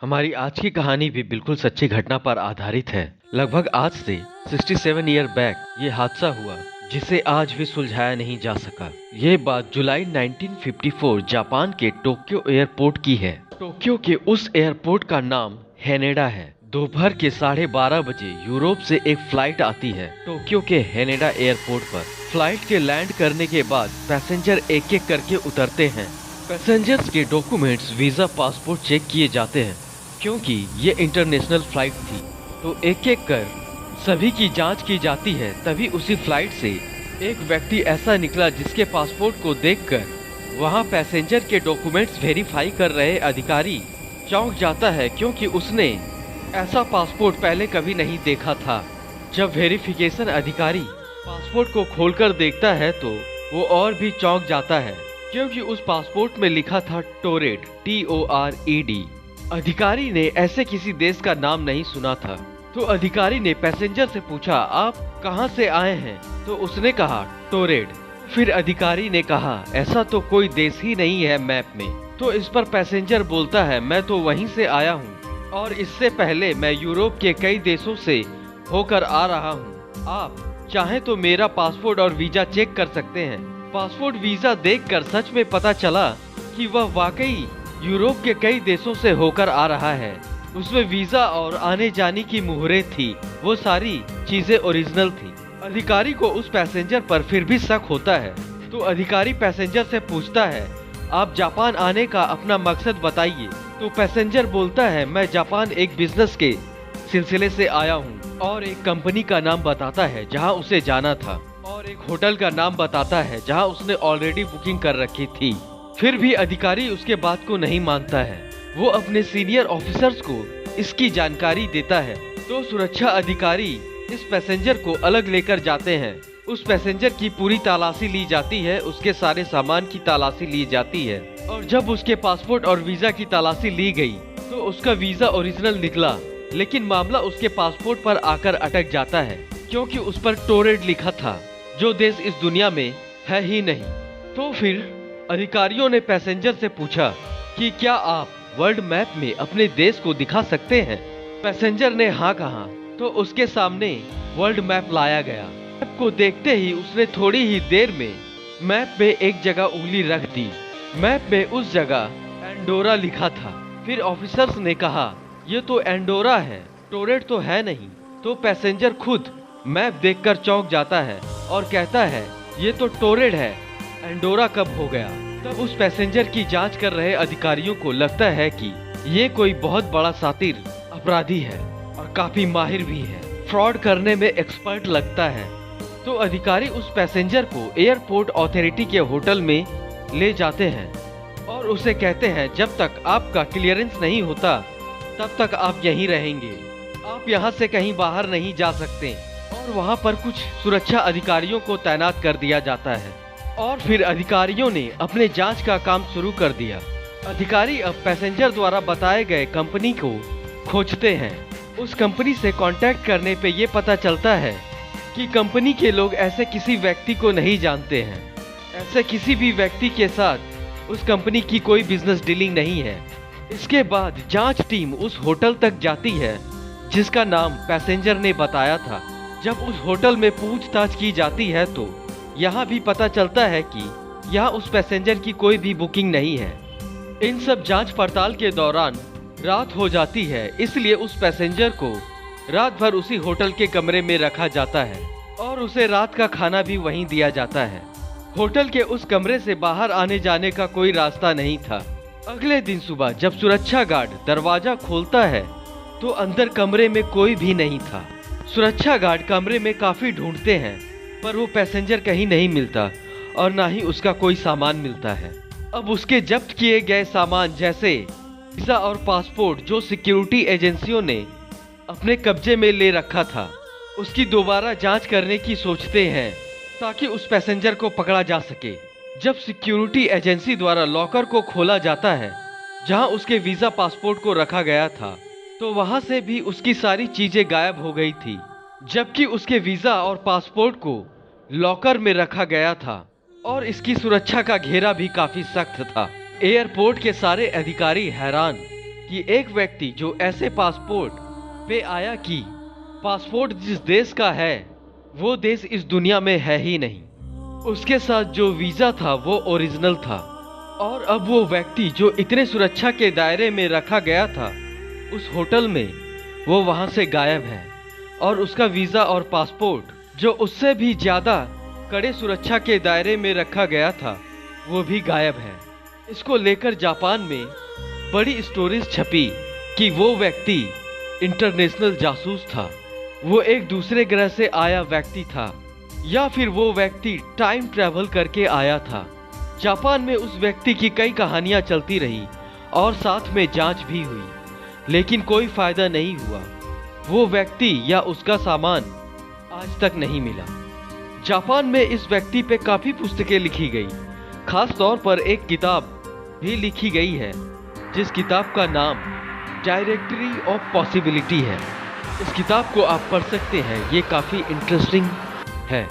हमारी आज की कहानी भी बिल्कुल सच्ची घटना पर आधारित है। लगभग आज से 67 ईयर बैक ये हादसा हुआ जिसे आज भी सुलझाया नहीं जा सका। ये बात जुलाई 1954 जापान के टोक्यो एयरपोर्ट की है। टोक्यो के उस एयरपोर्ट का नाम हेनेडा है। दोपहर के 12:30 बजे यूरोप से एक फ्लाइट आती है टोक्यो के हेनेडा एयरपोर्ट पर। फ्लाइट के लैंड करने के बाद पैसेंजर एक एक करके उतरते हैं। पैसेंजर्स के डॉक्यूमेंट्स, वीजा, पासपोर्ट चेक किए जाते हैं। क्योंकि ये इंटरनेशनल फ्लाइट थी तो एक एक कर सभी की जांच की जाती है। तभी उसी फ्लाइट से एक व्यक्ति ऐसा निकला जिसके पासपोर्ट को देखकर वहां पैसेंजर के डॉक्यूमेंट्स वेरीफाई कर रहे अधिकारी चौंक जाता है, क्योंकि उसने ऐसा पासपोर्ट पहले कभी नहीं देखा था। जब वेरिफिकेशन अधिकारी पासपोर्ट को खोलकर देखता है तो वो और भी चौंक जाता है, क्योंकि उस पासपोर्ट में लिखा था टोरेड, TORED। अधिकारी ने ऐसे किसी देश का नाम नहीं सुना था। तो अधिकारी ने पैसेंजर से पूछा, आप कहां से आए हैं? तो उसने कहा टोरेड। फिर अधिकारी ने कहा, ऐसा तो कोई देश ही नहीं है मैप में। तो इस पर पैसेंजर बोलता है, मैं तो वहीं से आया हूं और इससे पहले मैं यूरोप के कई देशों से होकर आ रहा हूं। आप चाहें तो मेरा पासपोर्ट और वीजा चेक कर सकते हैं। पासपोर्ट वीजा देखकर सच में पता चला कि वह वाकई यूरोप के कई देशों से होकर आ रहा है। उसमें वीजा और आने जाने की मुहरें थी, वो सारी चीजें ओरिजिनल थी। अधिकारी को उस पैसेंजर पर फिर भी शक होता है। तो अधिकारी पैसेंजर से पूछता है, आप जापान आने का अपना मकसद बताइए। तो पैसेंजर बोलता है, मैं जापान एक बिजनेस के सिलसिले से आया हूँ, और एक कंपनी का नाम बताता है जहाँ उसे जाना था, और एक होटल का नाम बताता है जहाँ उसने ऑलरेडी बुकिंग कर रखी थी। फिर भी अधिकारी उसके बात को नहीं मानता है। वो अपने सीनियर ऑफिसर्स को इसकी जानकारी देता है। तो सुरक्षा अधिकारी इस पैसेंजर को अलग लेकर जाते हैं। उस पैसेंजर की पूरी तलाशी ली जाती है, उसके सारे सामान की तलाशी ली जाती है, और जब उसके पासपोर्ट और वीजा की तलाशी ली गई तो उसका वीजा ओरिजिनल निकला। लेकिन मामला उसके पासपोर्ट पर आकर अटक जाता है, क्योंकि उस पर टोरेड लिखा था, जो देश इस दुनिया में है ही नहीं। तो फिर अधिकारियों ने पैसेंजर से पूछा कि क्या आप वर्ल्ड मैप में अपने देश को दिखा सकते हैं? पैसेंजर ने हाँ कहा। तो उसके सामने वर्ल्ड मैप लाया गया। मैप को देखते ही उसने थोड़ी ही देर में मैप में एक जगह उंगली रख दी। मैप में उस जगह एंडोरा लिखा था। फिर ऑफिसर्स ने कहा, ये तो एंडोरा है, टोरेड तो है नहीं। तो पैसेंजर खुद मैप देखकर चौंक जाता है और कहता है, ये तो टोरेड है, एंडोरा कब हो गया? तब उस पैसेंजर की जांच कर रहे अधिकारियों को लगता है कि ये कोई बहुत बड़ा शातिर अपराधी है और काफी माहिर भी है, फ्रॉड करने में एक्सपर्ट लगता है। तो अधिकारी उस पैसेंजर को एयरपोर्ट अथॉरिटी के होटल में ले जाते हैं और उसे कहते हैं, जब तक आपका क्लियरेंस नहीं होता तब तक आप यहीं रहेंगे, आप यहाँ से कहीं बाहर नहीं जा सकते। और वहाँ पर कुछ सुरक्षा अधिकारियों को तैनात कर दिया जाता है। और फिर अधिकारियों ने अपने जांच का काम शुरू कर दिया। अधिकारी अब पैसेंजर द्वारा बताए गए कंपनी को खोजते हैं। उस कंपनी से कांटेक्ट करने पे ये पता चलता है कि कंपनी के लोग ऐसे किसी व्यक्ति को नहीं जानते हैं। ऐसे किसी भी व्यक्ति के साथ उस कंपनी की कोई बिजनेस डीलिंग नहीं है। इसके बाद जांच टीम उस होटल तक जाती है जिसका नाम पैसेंजर ने बताया था। जब उस होटल में पूछताछ की जाती है तो यहाँ भी पता चलता है कि यहाँ उस पैसेंजर की कोई भी बुकिंग नहीं है। इन सब जांच पड़ताल के दौरान रात हो जाती है, इसलिए उस पैसेंजर को रात भर उसी होटल के कमरे में रखा जाता है और उसे रात का खाना भी वहीं दिया जाता है। होटल के उस कमरे से बाहर आने जाने का कोई रास्ता नहीं था। अगले दिन सुबह जब सुरक्षा गार्ड दरवाजा खोलता है तो अंदर कमरे में कोई भी नहीं था। सुरक्षा गार्ड कमरे में काफी ढूंढते हैं, पर वो पैसेंजर कहीं नहीं मिलता और ना ही उसका कोई सामान मिलता है। अब उसके जब्त किए गए सामान जैसे वीजा और पासपोर्ट, जो सिक्योरिटी एजेंसियों ने अपने कब्जे में ले रखा था, उसकी दोबारा जांच करने की सोचते हैं ताकि उस पैसेंजर को पकड़ा जा सके। जब सिक्योरिटी एजेंसी द्वारा लॉकर को खोला जाता है जहां उसके वीजा पासपोर्ट को रखा गया था, तो वहां से भी उसकी सारी चीजें गायब हो गई थी, जबकि उसके वीजा और पासपोर्ट को लॉकर में रखा गया था। और इसकी सुरक्षा का घेरा भी काफी सख्त था। एयरपोर्ट के सारे अधिकारी हैरान कि एक व्यक्ति जो ऐसे पासपोर्ट पे आया कि पासपोर्ट जिस देश का है वो देश इस दुनिया में है ही नहीं। उसके साथ जो वीज़ा था वो ओरिजिनल था और अब वो व्यक्ति जो इतने सुरक्षा के दायरे में रखा गया था उस होटल में, वो वहाँ से गायब है और उसका वीज़ा और पासपोर्ट जो उससे भी ज़्यादा कड़े सुरक्षा के दायरे में रखा गया था वो भी गायब है। इसको लेकर जापान में बड़ी स्टोरीज छपी कि वो व्यक्ति इंटरनेशनल जासूस था, वो एक दूसरे ग्रह से आया व्यक्ति था या फिर वो व्यक्ति टाइम ट्रैवल करके आया था। जापान में उस व्यक्ति की कई कहानियां चलती रही और साथ में जांच भी हुई, लेकिन कोई फायदा नहीं हुआ। वो व्यक्ति या उसका सामान आज तक नहीं मिला। जापान में इस व्यक्ति पे काफ़ी पुस्तकें लिखी गई, खास तौर पर एक किताब भी लिखी गई है जिस किताब का नाम डायरेक्टरी ऑफ पॉसिबिलिटी है। इस किताब को आप पढ़ सकते हैं, ये काफ़ी इंटरेस्टिंग है।